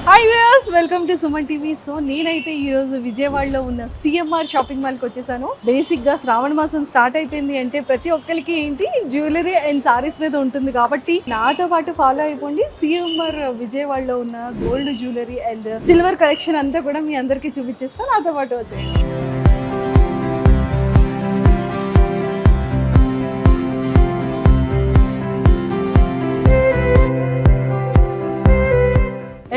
Hi viewers, welcome to Suman TV. So నేనైతే ఈ రోజు విజయవాడలో ఉన్న సిఎంఆర్ షాపింగ్ మాల్కి వచ్చేసాను. బేసిక్ గా శ్రావణ మాసం స్టార్ట్ అయిపోయింది అంటే ప్రతి ఒక్కరికి ఏంటి జ్యువెలరీ అండ్ సారీస్ మీద ఉంటుంది కాబట్టి నాతో పాటు ఫాలో అయిపోండి. సిఎంఆర్ విజయవాడలో ఉన్న gold jewellery and silver collection అంతా కూడా మీ అందరికీ చూపించేస్తాను. నాతో పాటు వచ్చేయండి.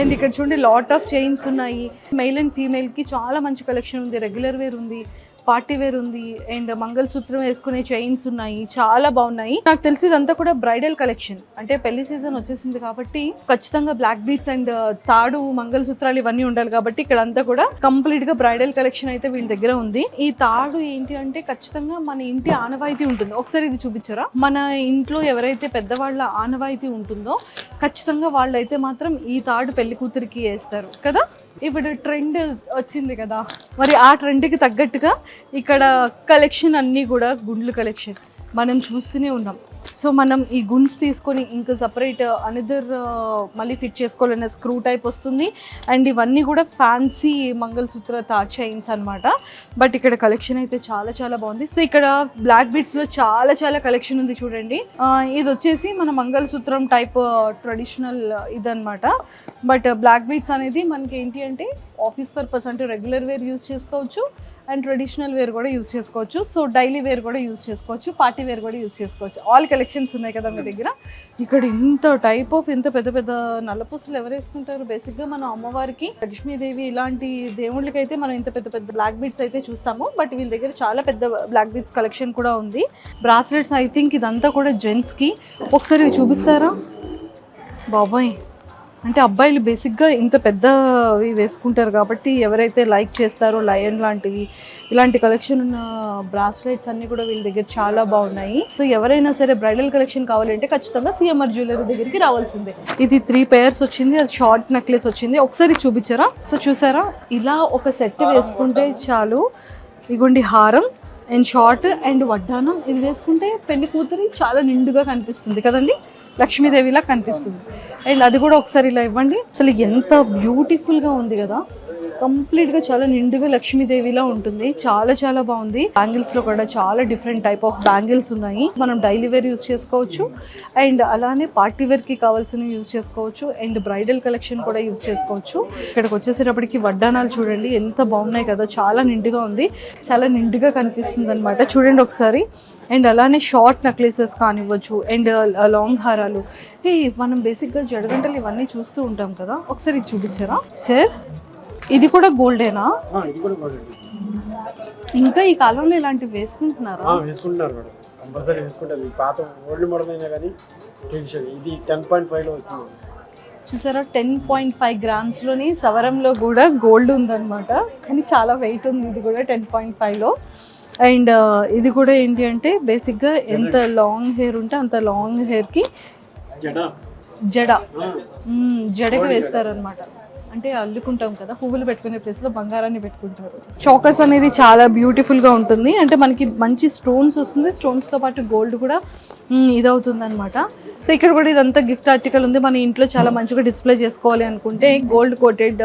అండ్ ఇక్కడ చూడండి లాట్ ఆఫ్ చైన్స్ ఉన్నాయి. మెయిల్ అండ్ ఫీమేల్ కి చాలా మంచి కలెక్షన్ ఉంది. రెగ్యులర్ వేర్ ఉంది, పార్టీ వేర్ ఉంది, అండ్ మంగళసూత్రం వేసుకునే చైన్స్ ఉన్నాయి. చాలా బాగున్నాయి. నాకు తెలిసి ఇదంతా కూడా బ్రైడల్ కలెక్షన్. అంటే పెళ్లి సీజన్ వచ్చేసింది కాబట్టి ఖచ్చితంగా బ్లాక్ బీడ్స్ అండ్ తాడు మంగళసూత్రాలు ఇవన్నీ ఉండాలి కాబట్టి ఇక్కడ అంతా కూడా కంప్లీట్ గా బ్రైడల్ కలెక్షన్ అయితే వీళ్ళ దగ్గర ఉంది. ఈ తాడు ఏంటి అంటే ఖచ్చితంగా మన ఇంటి ఆనవాయితీ ఉంటుంది. ఒకసారి ఇది చూపించారా? మన ఇంట్లో ఎవరైతే పెద్దవాళ్ళ ఆనవాయితీ ఉంటుందో ఖచ్చితంగా వాళ్ళైతే మాత్రం ఈ తాడు పెళ్లి కూతురికి వేస్తారు కదా. ఇప్పుడు ట్రెండ్ వచ్చింది కదా, మరి ఆ ట్రెండ్కి తగ్గట్టుగా ఇక్కడ కలెక్షన్ అన్నీ కూడా గుండ్లు కలెక్షన్ మనం చూస్తూనే ఉన్నాం. సో మనం ఈ గుండ్స్ తీసుకొని ఇంకా సపరేట్ అనదర్ మళ్ళీ ఫిట్ చేసుకోవాలన్న స్క్రూ టైప్ వస్తుంది. అండ్ ఇవన్నీ కూడా ఫ్యాన్సీ మంగళసూత్ర తాడ్ చైన్స్ అనమాట. బట్ ఇక్కడ కలెక్షన్ అయితే చాలా చాలా బాగుంది. సో ఇక్కడ బ్లాక్ బీడ్స్లో చాలా చాలా కలెక్షన్ ఉంది చూడండి. ఇది వచ్చేసి మన మంగళసూత్రం టైప్ ట్రెడిషనల్ ఇదనమాట. బట్ బ్లాక్ బీడ్స్ అనేది మనకి ఏంటి అంటే ఆఫీస్ పర్పస్ అంటే రెగ్యులర్ వేర్ యూజ్ చేసుకోవచ్చు అండ్ ట్రెడిషనల్ వేర్ కూడా యూజ్ చేసుకోవచ్చు. సో డైలీ వేర్ కూడా యూజ్ చేసుకోవచ్చు, పార్టీ వేర్ కూడా యూజ్ చేసుకోవచ్చు. ఆల్ కలెక్షన్స్ ఉన్నాయి కదా మీ దగ్గర. ఇక్కడ ఇంత టైప్ ఆఫ్ ఇంత పెద్ద పెద్ద నల్లపూసలు ఎవరు వేసుకుంటారు? బేసిక్గా మనం అమ్మవారికి, లక్ష్మీదేవి ఇలాంటి దేవుళ్ళకి అయితే మనం ఇంత పెద్ద పెద్ద బ్లాక్ బీడ్స్ అయితే చూస్తాము. బట్ వీళ్ళ దగ్గర చాలా పెద్ద బ్లాక్ బీడ్స్ కలెక్షన్ కూడా ఉంది. బ్రాస్లెట్స్ ఐ థింక్ ఇదంతా కూడా జెంట్స్కి. ఒకసారి చూపిస్తారా? బాబాయ్, అంటే అబ్బాయిలు బేసిక్గా ఇంత పెద్దవి వేసుకుంటారు కాబట్టి ఎవరైతే లైక్ చేస్తారో లయన్ లాంటివి ఇలాంటి కలెక్షన్ ఉన్న బ్రాస్లెట్స్ అన్నీ కూడా వీళ్ళ దగ్గర చాలా బాగున్నాయి. సో ఎవరైనా సరే బ్రైడల్ కలెక్షన్ కావాలంటే ఖచ్చితంగా సిఎంఆర్ జ్యువెలరీ దగ్గరికి రావాల్సిందే. ఇది 3 pairs వచ్చింది, అది షార్ట్ నెక్లెస్ వచ్చింది. ఒకసారి చూపించారా? సో చూసారా, ఇలా ఒక సెట్ వేసుకుంటే చాలు. ఇగోండి హారం అండ్ షార్ట్ అండ్ వడ్డానం. ఇది వేసుకుంటే పెళ్లి కూతురి చాలా నిండుగా కనిపిస్తుంది కదండి, లక్ష్మీదేవిలా కనిపిస్తుంది. అండ్ అది కూడా ఒకసారి ఇలా ఇవ్వండి. అసలు ఎంత బ్యూటిఫుల్గా ఉంది కదా, కంప్లీట్గా చాలా నిండుగా లక్ష్మీదేవిలా ఉంటుంది. చాలా చాలా బాగుంది. బ్యాంగిల్స్లో కూడా చాలా డిఫరెంట్ టైప్ ఆఫ్ బ్యాంగిల్స్ ఉన్నాయి. మనం డైలీ వేర్ యూజ్ చేసుకోవచ్చు అండ్ అలానే పార్టీ వేర్కి కావాల్సినవి యూజ్ చేసుకోవచ్చు అండ్ బ్రైడల్ కలెక్షన్ కూడా యూజ్ చేసుకోవచ్చు. ఇక్కడికి వచ్చేసేటప్పటికి వడ్డానాలు చూడండి ఎంత బాగున్నాయి కదా, చాలా నిండుగా ఉంది, చాలా నిండుగా కనిపిస్తుంది అనమాట. చూడండి ఒకసారి. అండ్ అలానే షార్ట్ నెక్లెసెస్ కానివ్వచ్చు అండ్ లాంగ్ హారాలు. మనం బేసిక్గా జడగంటలు ఇవన్నీ చూస్తూ ఉంటాం కదా. ఒకసారి చూపించారా సార్? ఇది కూడా గోల్డేనా? ఇంకా ఈ కాలంలో ఇలాంటివి వేసుకుంటున్నారా? వేసుకుంటున్నారు మేడం, కంపల్సరీ వేసుకుంటారు. పాత ఓల్డ్ మోడల్ అయినా కానీ ఇది 10.5లో వచ్చింది. చూసారా, 10.5 గ్రామ్స్లోని సవరంలో కూడా గోల్డ్ ఉందన్నమాట. కానీ చాలా వెయిట్ ఉంది ఇది కూడా 10.5లో. అండ్ ఇది కూడా ఏంటి అంటే బేసిక్గా ఎంత లాంగ్ హెయిర్ ఉంటే అంత లాంగ్ హెయిర్కి జడగా వేస్తారనమాట. అంటే అల్లుకుంటాం కదా, పువ్వులు పెట్టుకునే ప్లేస్లో బంగారాన్ని పెట్టుకుంటారు. చోకర్స్ అనేది చాలా బ్యూటిఫుల్గా ఉంటుంది. అంటే మనకి మంచి స్టోన్స్ వస్తుంది, స్టోన్స్తో పాటు గోల్డ్ కూడా ఇదవుతుంది అనమాట. సో ఇక్కడ కూడా ఇదంతా గిఫ్ట్ ఆర్టికల్ ఉంది. మన ఇంట్లో చాలా మంచిగా డిస్ప్లే చేసుకోవాలి అనుకుంటే గోల్డ్ కోటెడ్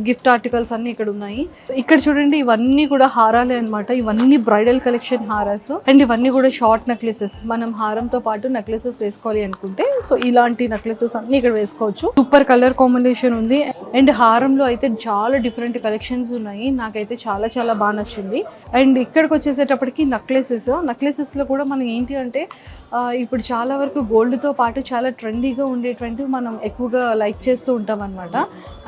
గిఫ్ట్ ఆర్టికల్స్ అన్నీ ఇక్కడ ఉన్నాయి. ఇక్కడ చూడండి, ఇవన్నీ కూడా హారాలే అనమాట. ఇవన్నీ బ్రైడల్ కలెక్షన్ హారాస్ అండ్ ఇవన్నీ కూడా షార్ట్ నెక్లెసెస్. మనం హారంతో పాటు నెక్లెసెస్ వేసుకోవాలి అనుకుంటే సో ఇలాంటి నెక్లెసెస్ అన్ని ఇక్కడ వేసుకోవచ్చు. సూపర్ కలర్ కాంబినేషన్ ఉంది. అండ్ హారంలో అయితే చాలా డిఫరెంట్ కలెక్షన్స్ ఉన్నాయి. నాకైతే చాలా చాలా బాగా నచ్చింది. అండ్ ఇక్కడికి వచ్చేసేటప్పటికి నెక్లెసెస్లో కూడా మనం ఏంటి అంటే ఇప్పుడు చాలా వరకు గోల్డ్తో పాటు చాలా ట్రెండీగా ఉండేటువంటివి మనం ఎక్కువగా లైక్ చేస్తూ ఉంటాం అనమాట.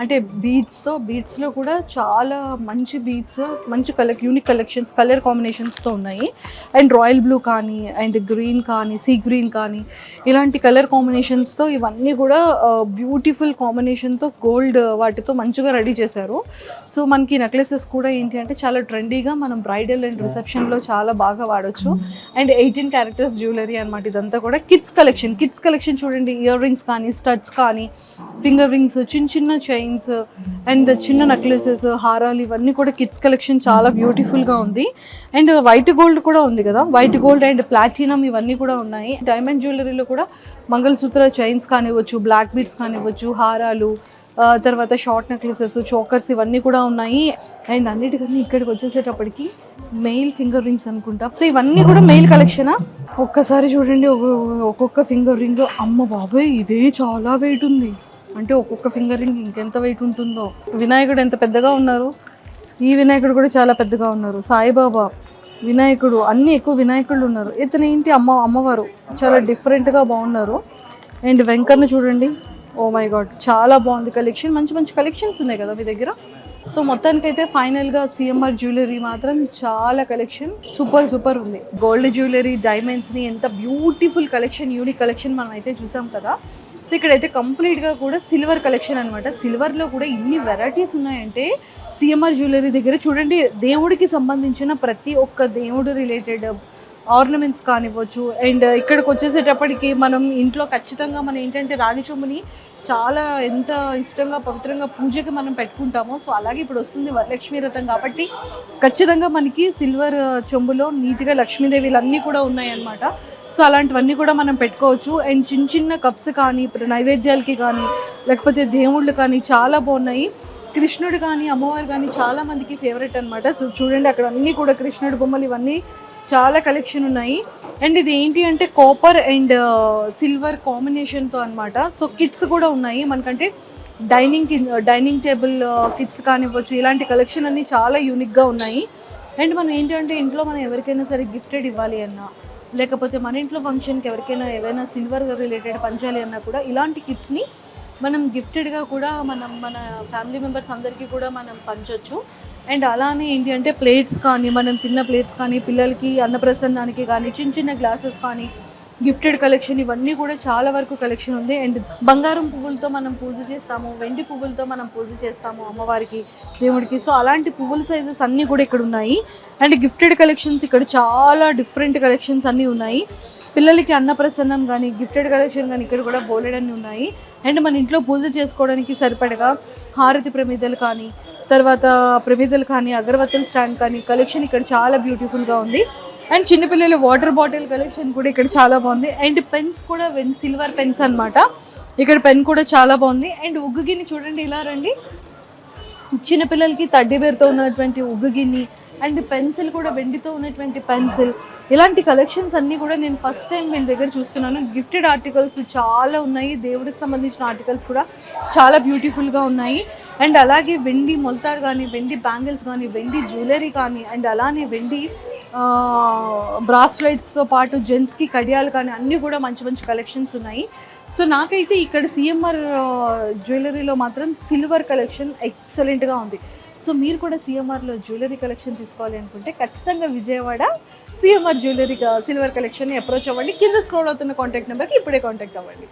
అంటే బీడ్స్లో కూడా చాలా మంచి బీడ్స్, మంచి యూనిక్ కలెక్షన్స్, కలర్ కాంబినేషన్స్తో ఉన్నాయి. అండ్ రాయల్ బ్లూ కానీ అండ్ గ్రీన్ కానీ సీ గ్రీన్ కానీ ఇలాంటి కలర్ కాంబినేషన్స్తో ఇవన్నీ కూడా బ్యూటిఫుల్ కాంబినేషన్తో గోల్డ్ వాటితో మంచిగా రెడీ చేశారు. సో మనకి నెక్లెసెస్ కూడా ఏంటి అంటే చాలా ట్రెండీగా మనం బ్రైడల్ అండ్ రిసెప్షన్లో చాలా బాగా వాడచ్చు. అండ్ 18 క్యారెక్టర్స్ జ్యువెలరీ అనమాట. ఇదంతా కూడా కిడ్స్ కలెక్షన్ చూడండి. ఇయర్ రింగ్స్ కానీ, స్టడ్స్ కానీ, ఫింగర్ రింగ్స్, చిన్న చిన్న చైన్స్ అండ్ అండ్ చిన్న నెక్లెసెస్, హారాలు ఇవన్నీ కూడా కిడ్స్ కలెక్షన్ చాలా బ్యూటిఫుల్గా ఉంది. అండ్ వైట్ గోల్డ్ కూడా ఉంది కదా, వైట్ గోల్డ్ అండ్ ప్లాటినం ఇవన్నీ కూడా ఉన్నాయి. డైమండ్ జ్యువెలరీలో కూడా మంగళసూత్ర చైన్స్ కానివ్వచ్చు, బ్లాక్ బీడ్స్ కానివ్వచ్చు, హారాలు, తర్వాత షార్ట్ నెక్లెసెస్, చోకర్స్ ఇవన్నీ కూడా ఉన్నాయి. అండ్ అన్నిటికన్నా ఇక్కడికి వచ్చేసేటప్పటికి మెయిల్ ఫింగర్ రింగ్స్ అనుకుంటా. సో ఇవన్నీ కూడా మెయిల్ కలెక్షనా? ఒక్కసారి చూడండి, ఒక్కొక్క ఫింగర్ రింగ్, అమ్మ బాబాయ్ ఇదే చాలా వెయిట్ ఉంది. అంటే ఒక్కొక్క ఫింగర్ రింగ్ ఇంకెంత వెయిట్ ఉంటుందో. వినాయకుడు ఎంత పెద్దగా ఉన్నారు, ఈ వినాయకుడు కూడా చాలా పెద్దగా ఉన్నారు. సాయిబాబా, వినాయకుడు, అన్నీ ఎక్కువ వినాయకుడు ఉన్నారు. ఇతను ఏంటి అమ్మవారు చాలా డిఫరెంట్గా బాగున్నారు. అండ్ వెంకన్న చూడండి, ఓ మై గాడ్ చాలా బాగుంది కలెక్షన్. మంచి మంచి కలెక్షన్స్ ఉన్నాయి కదా మీ దగ్గర. సో మొత్తానికైతే ఫైనల్గా సిఎంఆర్ జ్యువెలరీ మాత్రం చాలా కలెక్షన్ సూపర్ ఉంది. గోల్డ్ జ్యువెలరీ, డైమండ్స్ని ఎంత బ్యూటిఫుల్ కలెక్షన్, యూనిక్ కలెక్షన్ మనం అయితే చూసాం కదా. సో ఇక్కడైతే కంప్లీట్గా కూడా సిల్వర్ కలెక్షన్ అనమాట. సిల్వర్లో కూడా ఇన్ని వెరైటీస్ ఉన్నాయంటే సిఎంఆర్ జ్యువెలరీ దగ్గర చూడండి, దేవుడికి సంబంధించిన ప్రతి ఒక్క దేవుడు రిలేటెడ్ ఆర్నమెంట్స్ కానివ్వచ్చు. అండ్ ఇక్కడికి వచ్చేసేటప్పటికి మనం ఇంట్లో ఖచ్చితంగా మనం ఏంటంటే రాగి చెంబుని చాలా ఎంత ఇష్టంగా పవిత్రంగా పూజకి మనం పెట్టుకుంటామో, సో అలాగే ఇప్పుడు వస్తుంది వరలక్ష్మీ వ్రతం కాబట్టి ఖచ్చితంగా మనకి సిల్వర్ చెంబులో నీట్గా లక్ష్మీదేవిలు అన్నీ కూడా ఉన్నాయన్నమాట. సో అలాంటివన్నీ కూడా మనం పెట్టుకోవచ్చు. అండ్ చిన్న చిన్న కప్స్ కానీ, ఇప్పుడు నైవేద్యాలకి కానీ, లేకపోతే దేవుళ్ళు కానీ చాలా బాగున్నాయి. కృష్ణుడు కానీ అమ్మవారు కానీ చాలా మందికి ఫేవరెట్ అనమాట. సో చూడండి అక్కడ అన్నీ కూడా కృష్ణుడి బొమ్మలు ఇవన్నీ చాలా కలెక్షన్ ఉన్నాయి. అండ్ ఇది ఏంటి అంటే కాపర్ అండ్ సిల్వర్ కాంబినేషన్తో అనమాట. సో కిట్స్ కూడా ఉన్నాయి మనకంటే, డైనింగ్ టేబుల్ కిట్స్ కానివ్వచ్చు. ఇలాంటి కలెక్షన్ అన్నీ చాలా యూనిక్గా ఉన్నాయి. అండ్ మనం ఏంటంటే ఇంట్లో మనం ఎవరికైనా సరే గిఫ్టెడ్ ఇవ్వాలి అన్నా, లేకపోతే మన ఇంట్లో ఫంక్షన్కి ఎవరికైనా ఏదైనా సిల్వర్ రిలేటెడ్ పంచాలి అన్నా కూడా ఇలాంటి కిట్స్ని మనం గిఫ్టెడ్గా కూడా మన ఫ్యామిలీ మెంబర్స్ అందరికీ కూడా మనం పంచవచ్చు. అండ్ అలానే ఏంటి అంటే ప్లేట్స్ కానీ, మనం తిన్న ప్లేట్స్ కానీ, పిల్లలకి అన్నప్రసన్నానికి కానీ చిన్న చిన్న గ్లాసెస్ కానీ గిఫ్టెడ్ కలెక్షన్ ఇవన్నీ కూడా చాలా వరకు కలెక్షన్ ఉంది. అండ్ బంగారం పువ్వులతో మనం పూజ చేస్తాము, వెండి పువ్వులతో మనం పూజ చేస్తాము అమ్మవారికి, దేవుడికి. సో అలాంటి పువ్వుల సైజెస్ అన్నీ కూడా ఇక్కడ ఉన్నాయి. అండ్ గిఫ్టెడ్ కలెక్షన్స్ ఇక్కడ చాలా డిఫరెంట్ కలెక్షన్స్ అన్నీ ఉన్నాయి. పిల్లలకి అన్నప్రసన్నం కానీ, గిఫ్టెడ్ కలెక్షన్ కానీ ఇక్కడ కూడా బోలెడన్ని ఉన్నాయి. అండ్ మన ఇంట్లో పూజ చేసుకోవడానికి సరిపడగా హారతి ప్రమిదలు కానీ, తర్వాత ప్రమిదలు కానీ, అగరబత్తుల స్టాండ్ కానీ కలెక్షన్ ఇక్కడ చాలా బ్యూటిఫుల్గా ఉంది. అండ్ చిన్నపిల్లల వాటర్ బాటిల్ కలెక్షన్ కూడా ఇక్కడ చాలా బాగుంది. అండ్ పెన్స్ కూడా సిల్వర్ పెన్స్ అనమాట. ఇక్కడ పెన్ కూడా చాలా బాగుంది. అండ్ ఉగ్గు గిన్నె చూడండి, ఇలా రండి, చిన్నపిల్లలకి తడ్డీ బేర్తో ఉన్నటువంటి ఉగ్గు గిన్నె, అండ్ పెన్సిల్ కూడా వెండితో ఉన్నటువంటి పెన్సిల్, ఇలాంటి కలెక్షన్స్ అన్నీ కూడా నేను ఫస్ట్ టైం వీళ్ళ దగ్గర చూస్తున్నాను. గిఫ్టెడ్ ఆర్టికల్స్ చాలా ఉన్నాయి, దేవుడికి సంబంధించిన ఆర్టికల్స్ కూడా చాలా బ్యూటిఫుల్గా ఉన్నాయి. అండ్ అలాగే వెండి మొలతాడు కానీ, వెండి బ్యాంగిల్స్ కానీ, వెండి జ్యువెలరీ కానీ, అండ్ అలానే వెండి బ్రాస్లెట్స్తో పాటు జెంట్స్కి కడియాలు కానీ అన్నీ కూడా మంచి మంచి కలెక్షన్స్ ఉన్నాయి. సో నాకైతే ఇక్కడ సిఎంఆర్ జ్యువెలరీలో మాత్రం సిల్వర్ కలెక్షన్ ఎక్సలెంట్గా ఉంది. సో మీరు కూడా సిఎంఆర్లో జ్యువెలరీ కలెక్షన్ తీసుకోవాలి అనుకుంటే ఖచ్చితంగా విజయవాడ సిఎంఆర్ జ్యువెలరీ సిల్వర్ కలెక్షన్ని అప్రోచ్ అవ్వండి. కింద స్క్రోల్ అవుతున్న కాంటాక్ట్ నెంబర్కి ఇప్పుడే కాంటాక్ట్ అవ్వండి.